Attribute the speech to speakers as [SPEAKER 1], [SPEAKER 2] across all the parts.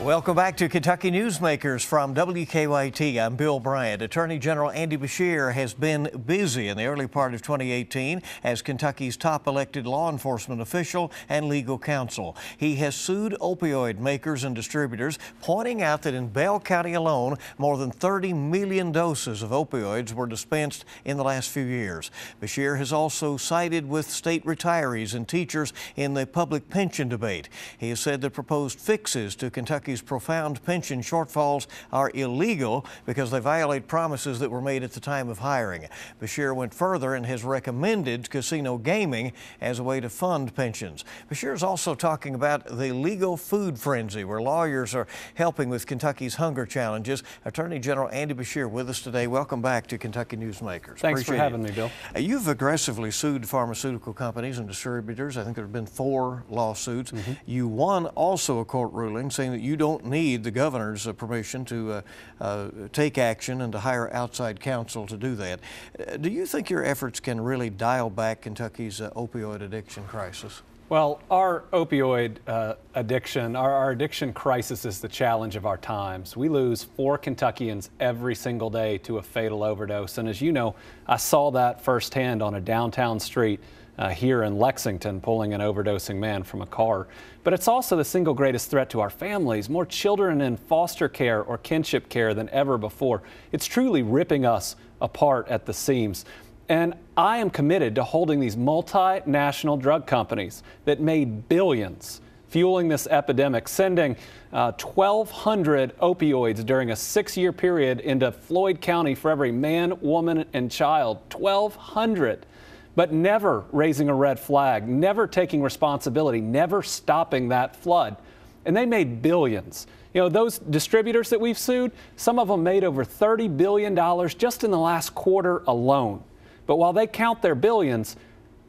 [SPEAKER 1] Welcome back to Kentucky Newsmakers from WKYT. I'm Bill Bryant. Attorney General Andy Beshear has been busy in the early part of 2018 as Kentucky's top elected law enforcement official and legal counsel. He has sued opioid makers and distributors, pointing out that in Bell County alone, more than 30 million doses of opioids were dispensed in the last few years. Beshear has also sided with state retirees and teachers in the public pension debate. He has said the proposed fixes to Kentucky's profound pension shortfalls are illegal because they violate promises that were made at the time of hiring. Beshear went further and has recommended casino gaming as a way to fund pensions. Beshear is also talking about the legal food frenzy, where lawyers are helping with Kentucky's hunger challenges. Attorney General Andy Beshear with us today. Welcome back to Kentucky Newsmakers.
[SPEAKER 2] Thanks for having me, Bill.
[SPEAKER 1] You've aggressively sued pharmaceutical companies and distributors. I think there have been 4 lawsuits. You won also a court ruling saying that you don't need the governor's permission to take action and to hire outside counsel to do that. Do you think your efforts can really dial back Kentucky's opioid addiction crisis?
[SPEAKER 2] Well, our opioid addiction, our addiction crisis is the challenge of our times. We lose 4 Kentuckians every single day to a fatal overdose. And as you know, I saw that firsthand on a downtown street here in Lexington, pulling an overdosing man from a car. But it's also the single greatest threat to our families. More children in foster care or kinship care than ever before. It's truly ripping us apart at the seams. And I am committed to holding these multinational drug companies that made billions fueling this epidemic, sending 1,200 opioids during a 6-year period into Floyd County for every man, woman, and child. 1,200. But never raising a red flag, never taking responsibility, never stopping that flood. And they made billions. You know, those distributors that we've sued, some of them made over $30 billion just in the last quarter alone. But while they count their billions,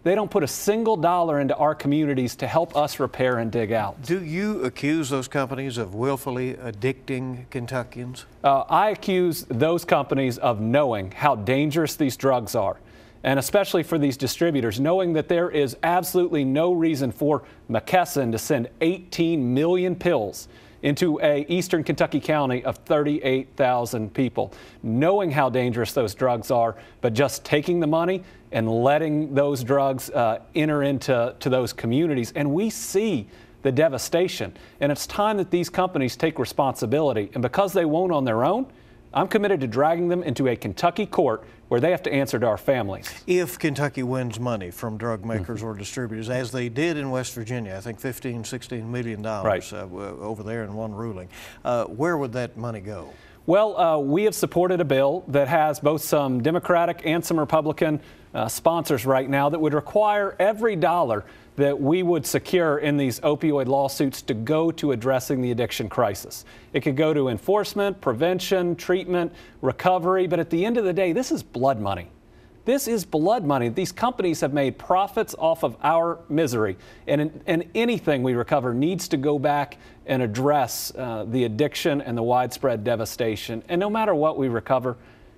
[SPEAKER 2] they don't put a single dollar into our communities to help us repair and dig out.
[SPEAKER 1] Do you accuse those companies of willfully addicting Kentuckians?
[SPEAKER 2] I accuse those companies of knowing how dangerous these drugs are. And especially for these distributors, knowing that there is absolutely no reason for McKesson to send 18 million pills into a eastern Kentucky county of 38,000 people, knowing how dangerous those drugs are, but just taking the money and letting those drugs enter into those communities. And we see the devastation. And it's time that these companies take responsibility. And because they won't on their own, I'm committed to dragging them into a Kentucky court where they have to answer to our families.
[SPEAKER 1] If Kentucky wins money from drug makers or distributors, as they did in West Virginia, I think $16 million over there in one ruling, where would that money go?
[SPEAKER 2] Well, we have supported a bill that has both some Democratic and some Republican sponsors right now that would require every dollar that we would secure in these opioid lawsuits to go to addressing the addiction crisis. It could go to enforcement, prevention, treatment, recovery, but at the end of the day, this is blood money. This is blood money. These companies have made profits off of our misery, and anything we recover needs to go back and address the addiction and the widespread devastation. And no matter what we recover,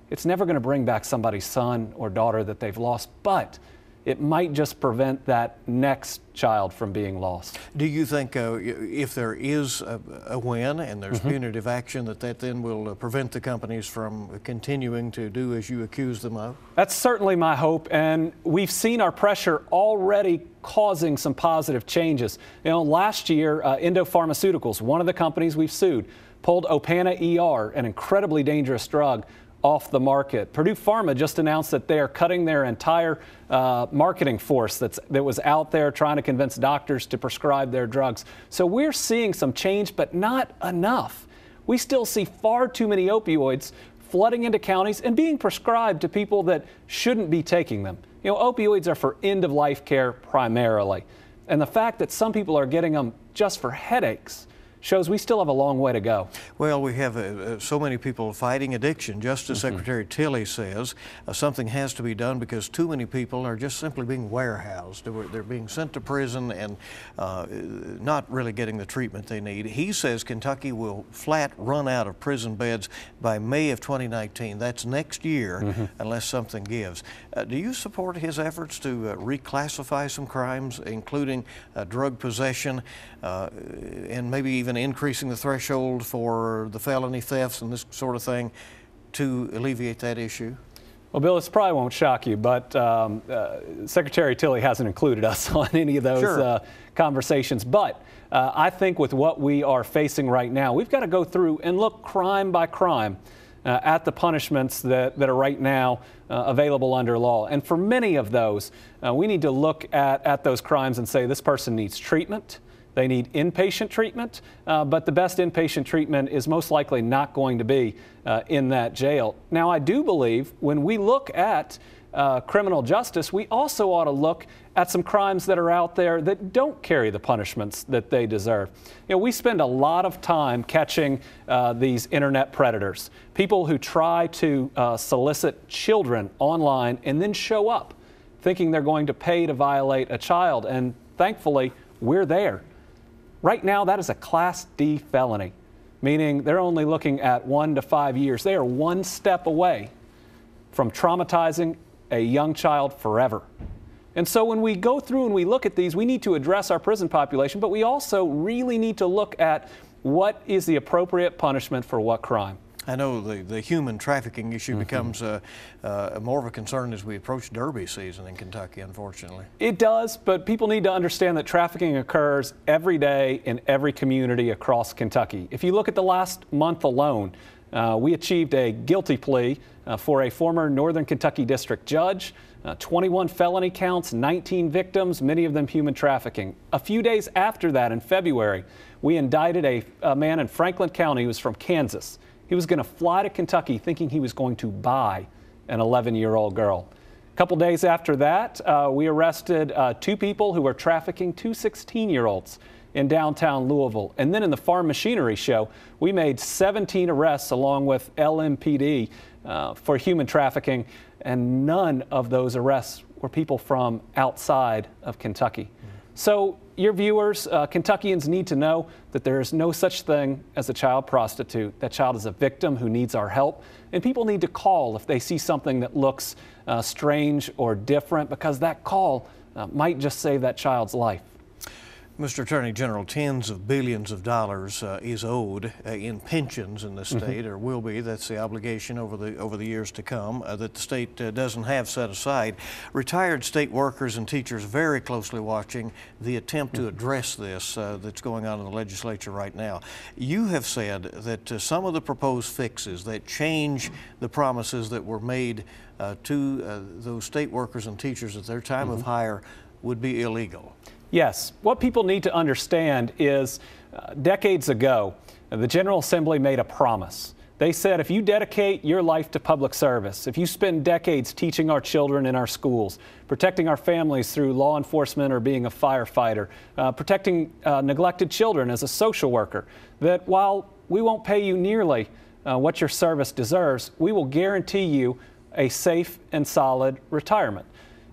[SPEAKER 2] it's never going to bring back somebody's son or daughter that they've lost, but it might just prevent that next child from being lost.
[SPEAKER 1] Do you think if there is a win and there's punitive action, that then will prevent the companies from continuing to do as you accuse them of?
[SPEAKER 2] That's certainly my hope, and we've seen our pressure already causing some positive changes. You know, last year, Endo Pharmaceuticals, one of the companies we've sued, pulled Opana ER, an incredibly dangerous drug, off the market. Purdue Pharma just announced that they are cutting their entire marketing force that was out there trying to convince doctors to prescribe their drugs. So we're seeing some change, but not enough. We still see far too many opioids flooding into counties and being prescribed to people that shouldn't be taking them. You know, opioids are for end-of-life care primarily. And the fact that some people are getting them just for headaches shows we still have a long way to go.
[SPEAKER 1] Well, we have so many people fighting addiction. Justice Secretary Tilley says something has to be done because too many people are just simply being warehoused. They're being sent to prison and not really getting the treatment they need. He says Kentucky will flat run out of prison beds by May of 2019. That's next year, unless something gives. Do you support his efforts to reclassify some crimes, including drug possession and maybe even even increasing the threshold for the felony thefts and this sort of thing to alleviate that issue?
[SPEAKER 2] Well, Bill, this probably won't shock you, but Secretary Tilley hasn't included us on any of those conversations. But I think with what we are facing right now, we've got to go through and look crime by crime at the punishments that are right now available under law. And for many of those, we need to look at those crimes and say this person needs treatment. They need inpatient treatment, but the best inpatient treatment is most likely not going to be in that jail. Now, I do believe when we look at criminal justice, we also ought to look at some crimes that are out there that don't carry the punishments that they deserve. You know, we spend a lot of time catching these internet predators, people who try to solicit children online and then show up thinking they're going to pay to violate a child. And thankfully, we're there. Right now, that is a Class D felony, meaning they're only looking at 1 to 5 years. They are one step away from traumatizing a young child forever. And so when we go through and we look at these, we need to address our prison population, but we also really need to look at what is the appropriate punishment for what crime.
[SPEAKER 1] I know the human trafficking issue becomes more of a concern as we approach Derby season in Kentucky, unfortunately.
[SPEAKER 2] It does, but people need to understand that trafficking occurs every day in every community across Kentucky. If you look at the last month alone, we achieved a guilty plea for a former Northern Kentucky district judge, 21 felony counts, 19 victims, many of them human trafficking. A few days after that, in February, we indicted a man in Franklin County who was from Kansas. He was going to fly to Kentucky thinking he was going to buy an 11-year-old girl. A couple days after that, we arrested 2 people who were trafficking 2 16-year-olds in downtown Louisville. And then in the farm machinery show, we made 17 arrests along with LMPD for human trafficking, and none of those arrests were people from outside of Kentucky. So your viewers, Kentuckians need to know that there is no such thing as a child prostitute. That child is a victim who needs our help. And people need to call if they see something that looks strange or different, because that call might just save that child's life.
[SPEAKER 1] Mr. Attorney General, tens of billions of dollars is owed in pensions in the state, or will be. That's the obligation over the years to come that the state doesn't have set aside. Retired state workers and teachers very closely watching the attempt to address this that's going on in the legislature right now. You have said that some of the proposed fixes that change the promises that were made to those state workers and teachers at their time of hire would be illegal.
[SPEAKER 2] Yes. What people need to understand is decades ago, the General Assembly made a promise. They said if you dedicate your life to public service, if you spend decades teaching our children in our schools, protecting our families through law enforcement or being a firefighter, protecting neglected children as a social worker, that while we won't pay you nearly what your service deserves, we will guarantee you a safe and solid retirement.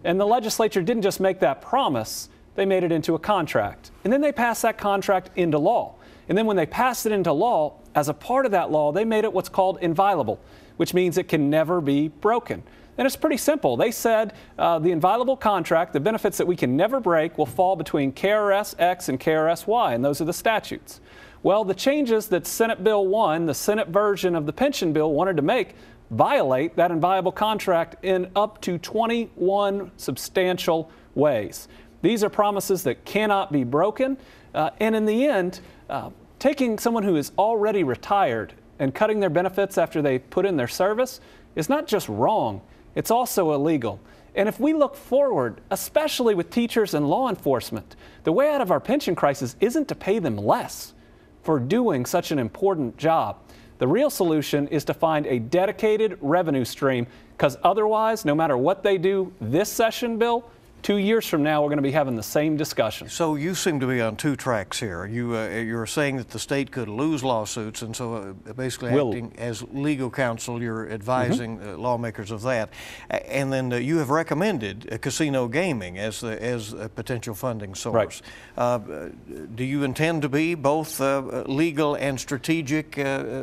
[SPEAKER 2] And the legislature didn't just make that promise, they made it into a contract. And then they passed that contract into law. And then when they passed it into law, as a part of that law, they made it what's called inviolable, which means it can never be broken. And it's pretty simple. They said the inviolable contract, the benefits that we can never break, will fall between KRS X and KRS Y, and those are the statutes. Well, the changes that Senate Bill 1, the Senate version of the pension bill, wanted to make violate that inviolable contract in up to 21 substantial ways. These are promises that cannot be broken, and in the end, taking someone who is already retired and cutting their benefits after they put in their service is not just wrong, it's also illegal. And if we look forward, especially with teachers and law enforcement, the way out of our pension crisis isn't to pay them less for doing such an important job. The real solution is to find a dedicated revenue stream, because otherwise, no matter what they do this session, Bill, 2 years from now, we're going to be having the same discussion.
[SPEAKER 1] So you seem to be on 2 tracks here. You're saying that the state could lose lawsuits, and so basically acting as legal counsel, you're advising lawmakers of that. And then you have recommended casino gaming as a potential funding source. Right. Do you intend to be both legal and strategic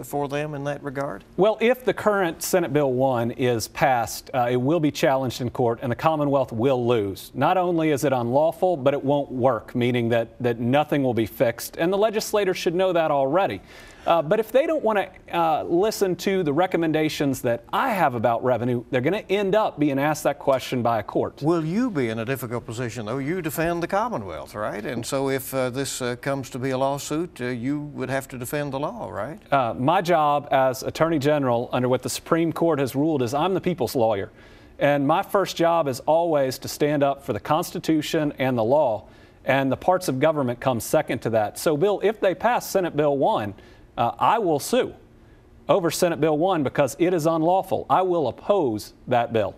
[SPEAKER 1] for them in that regard?
[SPEAKER 2] Well, if the current Senate Bill 1 is passed, it will be challenged in court, and the Commonwealth will lose. lose. Not only is it unlawful, but it won't work, meaning that nothing will be fixed. And the legislators should know that already. But if they don't want to listen to the recommendations that I have about revenue, they're going to end up being asked that question by a court.
[SPEAKER 1] Will you be in a difficult position, though? You defend the Commonwealth, right? And so if this comes to be a lawsuit, you would have to defend the law, right?
[SPEAKER 2] My job as Attorney General, under what the Supreme Court has ruled, is I'm the people's lawyer. And my first job is always to stand up for the Constitution and the law. And the parts of government come second to that. So, Bill, if they pass Senate Bill 1, I will sue over Senate Bill 1 because it is unlawful. I will oppose that bill.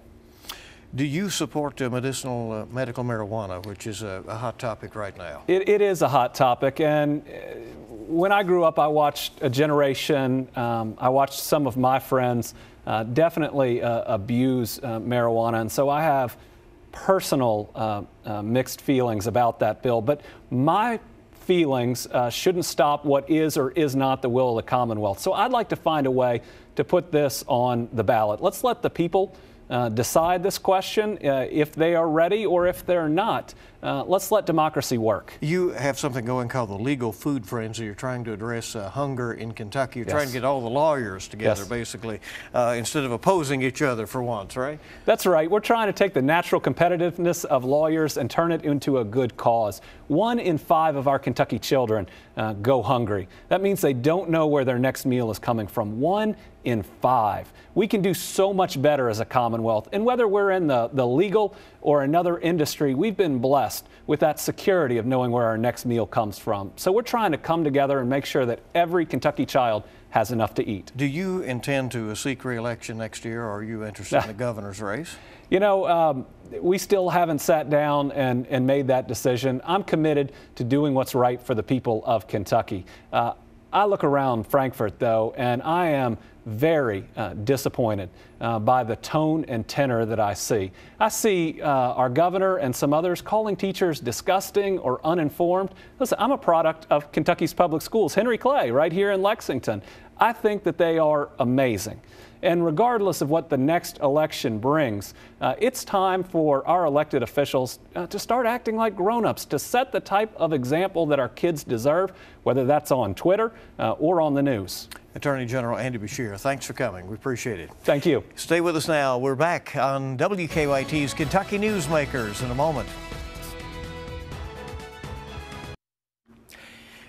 [SPEAKER 1] Do you support medicinal medical marijuana, which is a hot topic right now?
[SPEAKER 2] It is a hot topic. And when I grew up, I watched a generation, I watched some of my friends definitely abuse marijuana. And so I have personal mixed feelings about that bill. But my feelings shouldn't stop what is or is not the will of the Commonwealth. So I'd like to find a way to put this on the ballot. Let's let the people decide this question if they are ready or if they're not. Let's let democracy work.
[SPEAKER 1] You have something going called the Legal Food Frenzy. You're trying to address hunger in Kentucky. You're trying to get all the lawyers together, basically, instead of opposing each other for once, right?
[SPEAKER 2] That's right. We're trying to take the natural competitiveness of lawyers and turn it into a good cause. 1 in 5 of our Kentucky children go hungry. That means they don't know where their next meal is coming from. 1 in 5. We can do so much better as a Commonwealth. And whether we're in the legal or another industry, we've been blessed with that security of knowing where our next meal comes from. So we're trying to come together and make sure that every Kentucky child has enough to eat.
[SPEAKER 1] Do you intend to seek re-election next year, or are you interested in the governor's race?
[SPEAKER 2] You know, we still haven't sat down and made that decision. I'm committed to doing what's right for the people of Kentucky. I look around Frankfort, though, and I am very disappointed by the tone and tenor that I see. I see our governor and some others calling teachers disgusting or uninformed. Listen, I'm a product of Kentucky's public schools. Henry Clay, right here in Lexington. I think that they are amazing. And regardless of what the next election brings, it's time for our elected officials to start acting like grown-ups, to set the type of example that our kids deserve, whether that's on Twitter or on the news.
[SPEAKER 1] Attorney General Andy Beshear, thanks for coming. We appreciate it.
[SPEAKER 2] Thank you.
[SPEAKER 1] Stay with us now. We're back on WKYT's Kentucky Newsmakers in a moment.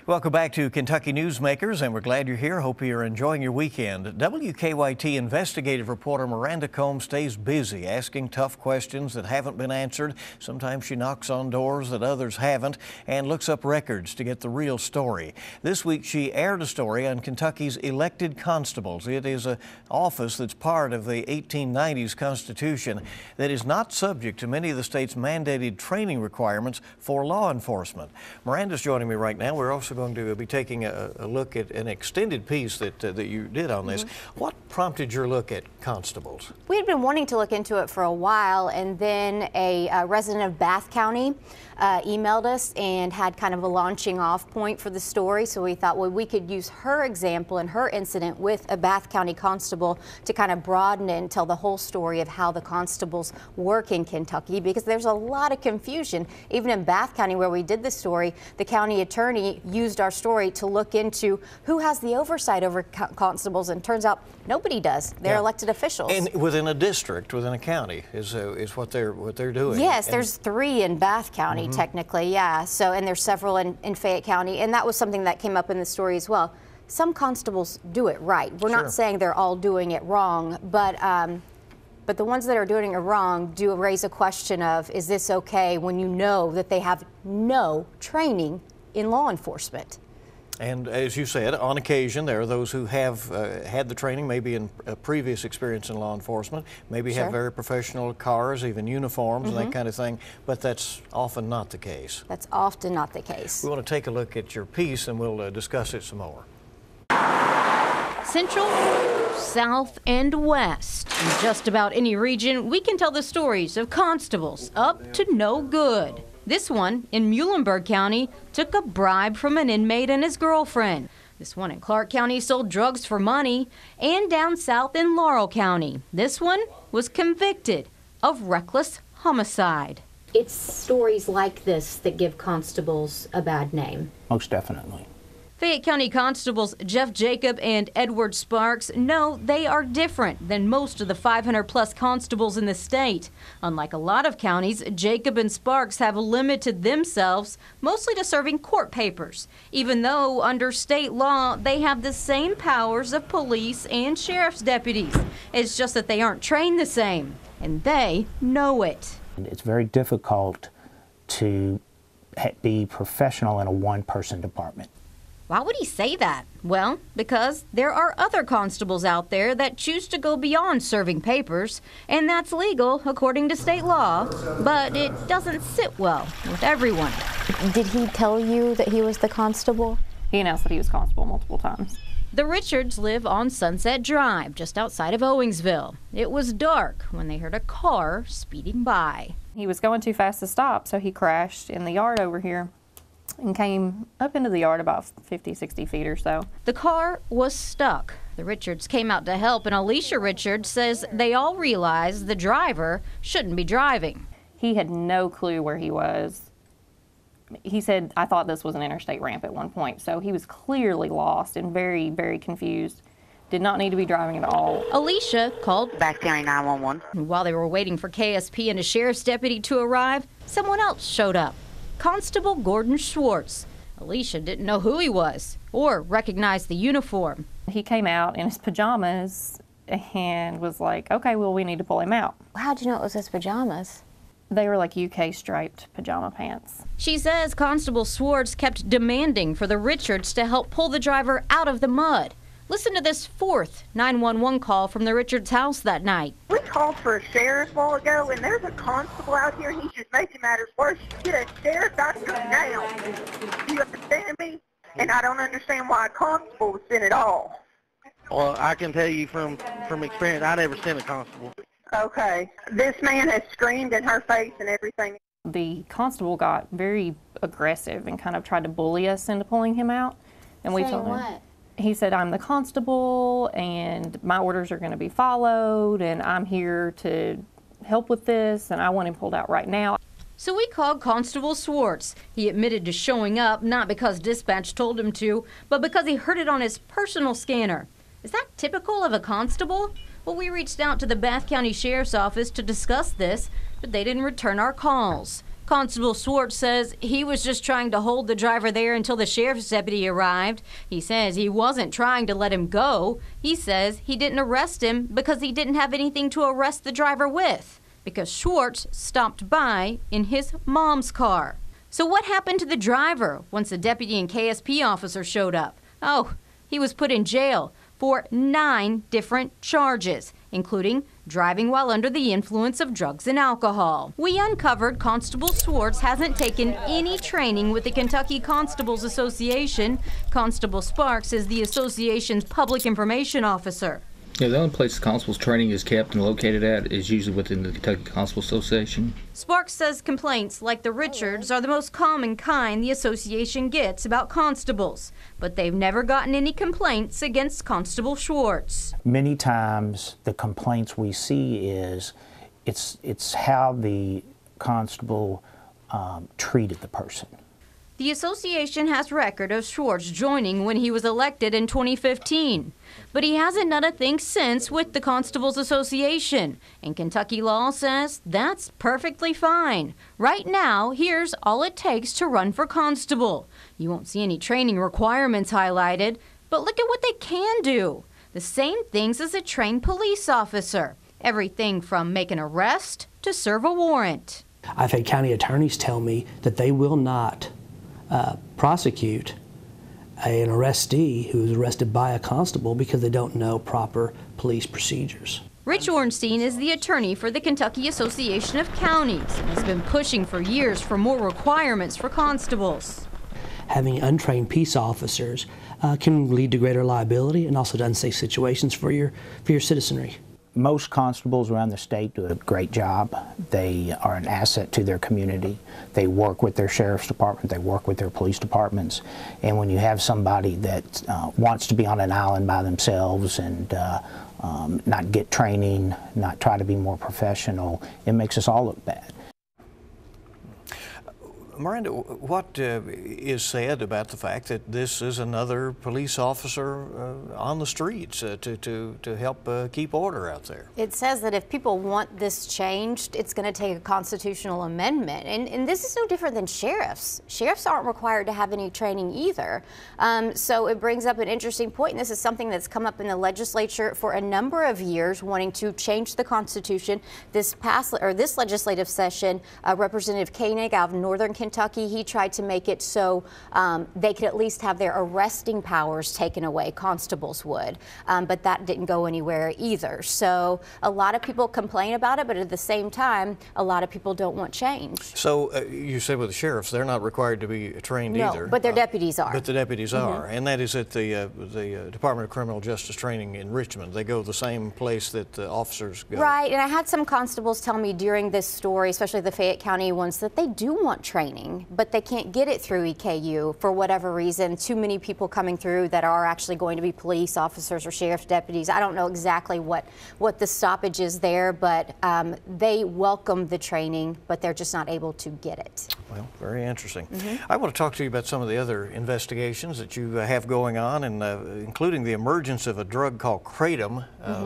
[SPEAKER 1] Welcome back to Kentucky Newsmakers, and we're glad you're here. Hope you're enjoying your weekend. WKYT investigative reporter Miranda Combs stays busy asking tough questions that haven't been answered. Sometimes she knocks on doors that others haven't and looks up records to get the real story. This week she aired a story on Kentucky's elected constables. It is an office that's part of the 1890s Constitution that is not subject to many of the state's mandated training requirements for law enforcement. Miranda's joining me right now. We're also going to be taking a look at an extended piece that you did on this. What prompted your look at constables?
[SPEAKER 3] We had been wanting to look into it for a while, and then a resident of Bath County emailed us and had kind of a launching off point for the story. So we thought, well, we could use her example and her incident with a Bath County constable to kind of broaden it and tell the whole story of how the constables work in Kentucky, because there's a lot of confusion. Even in Bath County, where we did the story, the county attorney used our story to look into who has the oversight over constables, and turns out nobody does. They're elected officials.
[SPEAKER 1] And within a district, within a county, is what they're doing.
[SPEAKER 3] Yes, there's 3 in Bath County, technically, yeah. So, and there's several in Fayette County, and that was something that came up in the story as well. Some constables do it right. We're not saying they're all doing it wrong, but the ones that are doing it wrong do raise a question of, is this okay when you know that they have no training in law enforcement?
[SPEAKER 1] And as you said, on occasion, there are those who have had the training, maybe in a previous experience in law enforcement, maybe have very professional cars, even uniforms and that kind of thing, but that's often not the case.
[SPEAKER 3] That's often not the case.
[SPEAKER 1] We want to take a look at your piece and we'll discuss it some more.
[SPEAKER 4] Central, South, and West. In just about any region, we can tell the stories of constables up to no good. This one, in Muhlenberg County, took a bribe from an inmate and his girlfriend. This one in Clark County sold drugs for money. And down south in Laurel County, this one was convicted of reckless homicide.
[SPEAKER 3] it's stories like this that give constables a bad name.
[SPEAKER 5] Most definitely.
[SPEAKER 4] Fayette County Constables Jeff Jacob and Edward Sparks know they are different than most of the 500-plus constables in the state. Unlike a lot of counties, Jacob and Sparks have limited themselves mostly to serving court papers, even though under state law they have the same powers of police and sheriff's deputies. It's just that they aren't trained the same, and they know it.
[SPEAKER 5] It's very difficult to be professional in a one-person department.
[SPEAKER 4] Why would he say that? Well, because there are other constables out there that choose to go beyond serving papers, and that's legal according to state law, but it doesn't sit well with everyone.
[SPEAKER 3] Did he tell you that he was the constable?
[SPEAKER 6] He announced that he was constable multiple times.
[SPEAKER 4] The Richards live on Sunset Drive, just outside of Owingsville. It was dark when they heard a car speeding by.
[SPEAKER 6] He was going too fast to stop, so he crashed in the yard over here and came up into the yard about 50, 60 feet or so.
[SPEAKER 4] The car was stuck. The Richards came out to help, and Alicia Richards says they all realized the driver shouldn't be driving.
[SPEAKER 6] He had no clue where he was. He said, I thought this was an interstate ramp at one point, so he was clearly lost and very, very confused. Did not need to be driving at all.
[SPEAKER 4] Alicia called
[SPEAKER 7] Back County 911.
[SPEAKER 4] While they were waiting for KSP and a sheriff's deputy to arrive, someone else showed up. Constable Gordon Schwartz. Alicia didn't know who he was or recognize the uniform.
[SPEAKER 6] He came out in his pajamas and was like, okay, well, we need to pull him out.
[SPEAKER 3] How'd you know it was his pajamas?
[SPEAKER 6] They were like UK striped pajama pants.
[SPEAKER 4] She says Constable Schwartz kept demanding for the Richards to help pull the driver out of the mud. Listen to this fourth 911 call from the Richards' house that night.
[SPEAKER 7] We called for a sheriff a while ago, and there's a constable out here. He's just making matters worse. Get a sheriff out here now. Do you understand me? And I don't understand why a constable was sent at all.
[SPEAKER 8] Well, I can tell you from experience, I never sent a constable.
[SPEAKER 7] Okay. This man has screamed in her face and everything.
[SPEAKER 6] The constable got very aggressive and kind of tried to bully us into pulling him out. And we told him.
[SPEAKER 3] What?
[SPEAKER 6] He said, I'm the constable and my orders are going to be followed and I'm here to help with this and I want him pulled out right now.
[SPEAKER 4] So we called Constable Schwartz. He admitted to showing up not because dispatch told him to, but because he heard it on his personal scanner. Is that typical of a constable? Well, we reached out to the Bath County Sheriff's Office to discuss this, but they didn't return our calls. Constable Schwartz says he was just trying to hold the driver there until the sheriff's deputy arrived. He says he wasn't trying to let him go. He says he didn't arrest him because he didn't have anything to arrest the driver with, because Schwartz stopped by in his mom's car. So what happened to the driver once the deputy and KSP officer showed up? Oh, he was put in jail for 9 different charges, including driving while under the influence of drugs and alcohol. We uncovered Constable Schwartz hasn't taken any training with the Kentucky Constables Association. Constable Sparks is the association's public information officer.
[SPEAKER 9] Yeah, the only place the constable's training is kept and located at is usually within the Kentucky Constable Association.
[SPEAKER 4] Sparks says complaints like the Richards are the most common kind the association gets about constables, but they've never gotten any complaints against Constable Schwartz.
[SPEAKER 5] Many times the complaints we see is it's how the constable treated the person.
[SPEAKER 4] The association has record of Schwartz joining when he was elected in 2015, but he hasn't done a thing since with the Constables Association, and Kentucky law says that's perfectly fine. Right now, here's all it takes to run for constable. You won't see any training requirements highlighted, but look at what they can do. The same things as a trained police officer. Everything from make an arrest to serve a warrant.
[SPEAKER 10] I've had county attorneys tell me that they will not prosecute an arrestee who is arrested by a constable because they don't know proper police procedures.
[SPEAKER 4] Rich Ornstein is the attorney for the Kentucky Association of Counties and has been pushing for years for more requirements for constables.
[SPEAKER 10] Having untrained peace officers can lead to greater liability and also to unsafe situations for your citizenry.
[SPEAKER 5] Most constables around the state do a great job. They are an asset to their community. They work with their sheriff's department, they work with their police departments, and when you have somebody that wants to be on an island by themselves and not get training, not try to be more professional, it makes us all look bad.
[SPEAKER 1] Miranda, what is said about the fact that this is another police officer on the streets to help keep order out there?
[SPEAKER 3] It says that if people want this changed, it's going to take a constitutional amendment. And this is no different than sheriffs. Sheriffs aren't required to have any training either. So it brings up an interesting point, and this is something that's come up in the legislature for a number of years, wanting to change the Constitution. This legislative session, Representative Koenig out of Northern Kentucky, he tried to make it so they could at least have their arresting powers taken away, constables would, but that didn't go anywhere either. So a lot of people complain about it, but at the same time, a lot of people don't want change.
[SPEAKER 1] So you said with the sheriffs, they're not required to be trained either.
[SPEAKER 3] But their deputies are.
[SPEAKER 1] But the deputies are, and that is at the Department of Criminal Justice Training in Richmond. They go the same place that the officers go.
[SPEAKER 3] Right, and I had some constables tell me during this story, especially the Fayette County ones, that they do want training, but they can't get it through EKU for whatever reason. Too many people coming through that are actually going to be police officers or sheriff's deputies. I don't know exactly what the stoppage is there, but they welcome the training, but they're just not able to get it.
[SPEAKER 1] Well, very interesting. I want to talk to you about some of the other investigations that you have going on, and including the emergence of a drug called kratom.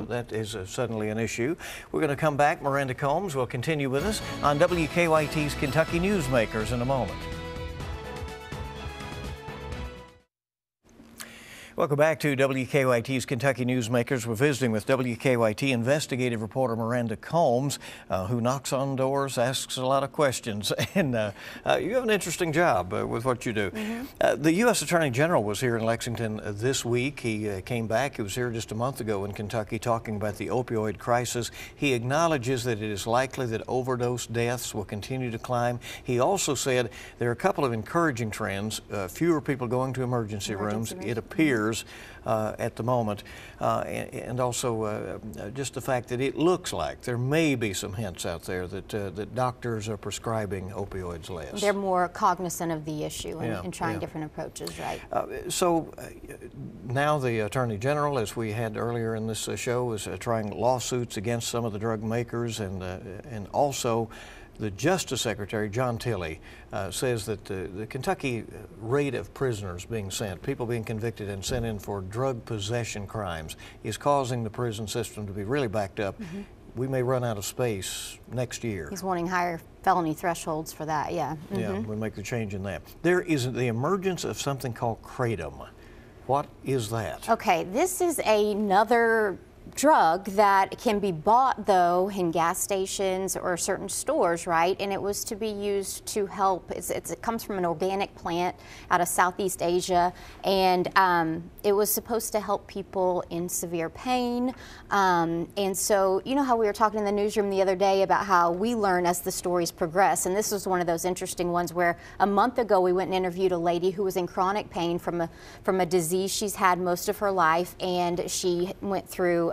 [SPEAKER 1] That is suddenly an issue. We're going to come back. Miranda Combs will continue with us on WKYT's Kentucky Newsmakers in a moment. Welcome back to WKYT's Kentucky Newsmakers. We're visiting with WKYT investigative reporter Miranda Combs, who knocks on doors, asks a lot of questions, and you have an interesting job with what you do. The U.S. Attorney General was here in Lexington this week. He came back. He was here just a month ago in Kentucky talking about the opioid crisis. He acknowledges that it is likely that overdose deaths will continue to climb. He also said there are a couple of encouraging trends. Fewer people going to emergency rooms, it appears, at the moment, and also just the fact that it looks like there may be some hints out there that doctors are prescribing opioids less.
[SPEAKER 3] They're more cognizant of the issue and trying different approaches, right?
[SPEAKER 1] So now the Attorney General, as we had earlier in this show, is trying lawsuits against some of the drug makers, and also the Justice Secretary, John Tilley, says that the Kentucky rate of prisoners being sent, people being convicted and sent in for drug possession crimes, is causing the prison system to be really backed up. We may run out of space next year.
[SPEAKER 3] He's wanting higher felony thresholds for that, yeah.
[SPEAKER 1] Yeah, we'll make the change in that. There is the emergence of something called kratom. What is that? Okay,
[SPEAKER 3] this is another drug that can be bought, though, in gas stations or certain stores, right? And it was to be used to help. It comes from an organic plant out of Southeast Asia, and it was supposed to help people in severe pain. And so, you know how we were talking in the newsroom the other day about how we learn as the stories progress, and this was one of those interesting ones where a month ago we went and interviewed a lady who was in chronic pain from a disease she's had most of her life, and she went through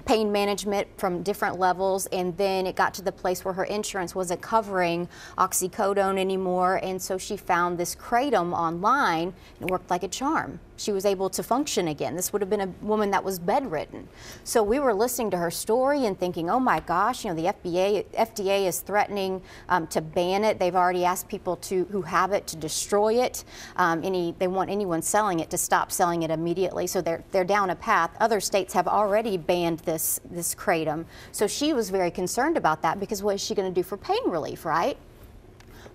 [SPEAKER 3] pain management from different levels, and then it got to the place where her insurance wasn't covering oxycodone anymore, and so she found this kratom online, and it worked like a charm. She was able to function again. This would have been a woman that was bedridden. So we were listening to her story and thinking, oh my gosh, you know, the FDA is threatening to ban it. They've already asked people who have it to destroy it. They want anyone selling it to stop selling it immediately. So they're down a path. Other states have already banned this kratom. So she was very concerned about that, because what is she going to do for pain relief, right?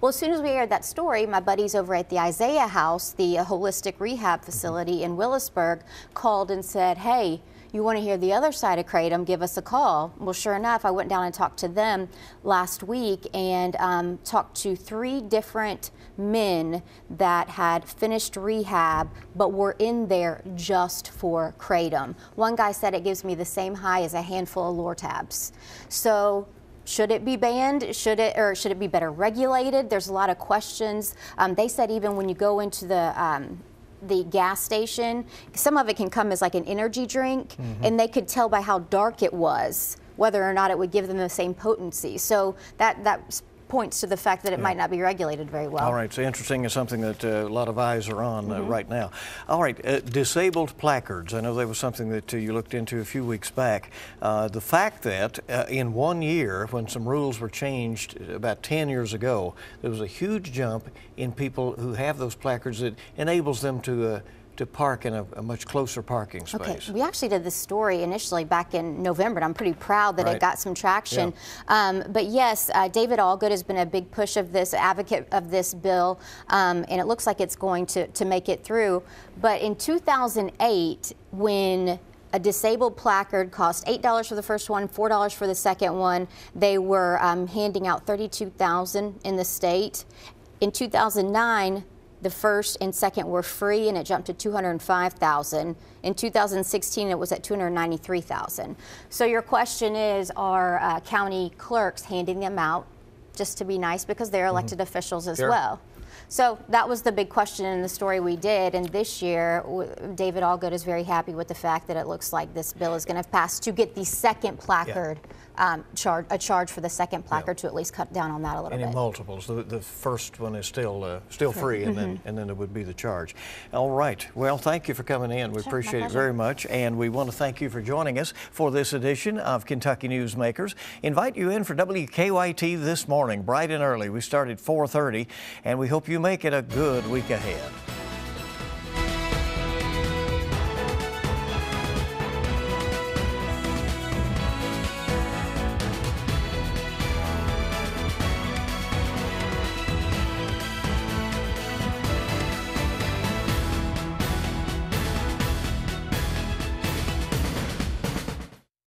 [SPEAKER 3] Well, as soon as we aired that story, my buddies over at the Isaiah House, the holistic rehab facility in Willisburg, called and said, hey, you want to hear the other side of kratom, give us a call. Well, sure enough, I went down and talked to them last week and talked to 3 different men that had finished rehab but were in there just for kratom. One guy said it gives me the same high as a handful of Lortabs. So should it be banned? Should it be better regulated? There's a lot of questions. They said even when you go into the gas station, some of it can come as like an energy drink, and they could tell by how dark it was whether or not it would give them the same potency. So that points to the fact that it might not be regulated very well.
[SPEAKER 1] All right, so interesting is something that a lot of eyes are on right now. All right, disabled placards. I know that was something that you looked into a few weeks back. The fact that in 1 year, when some rules were changed about 10 years ago, there was a huge jump in people who have those placards that enables them to park in a much closer parking space.
[SPEAKER 3] Okay, we actually did this story initially back in November, and I'm pretty proud that it got some traction. Yeah. But yes, David Allgood has been a big push of this, advocate of this bill, and it looks like it's going to make it through. But in 2008, when a disabled placard cost $8 for the first one, $4 for the second one, they were handing out 32,000 in the state. In 2009, the first and second were free, and it jumped to 205,000. In 2016, it was at 293,000. So your question is, are county clerks handing them out just to be nice because they're elected officials as well? So that was the big question in the story we did, and this year David Allgood is very happy with the fact that it looks like this bill is going to pass to get the second placard charge for the second placard to at least cut down on that a little bit.
[SPEAKER 1] In multiples, the first one is still free, and then it would be the charge. All right. Well, thank you for coming in. We appreciate it very much, and we want to thank you for joining us for this edition of Kentucky Newsmakers. Invite you in for WKYT this morning, bright and early. We start at 4:30, and we hope you make it a good week ahead.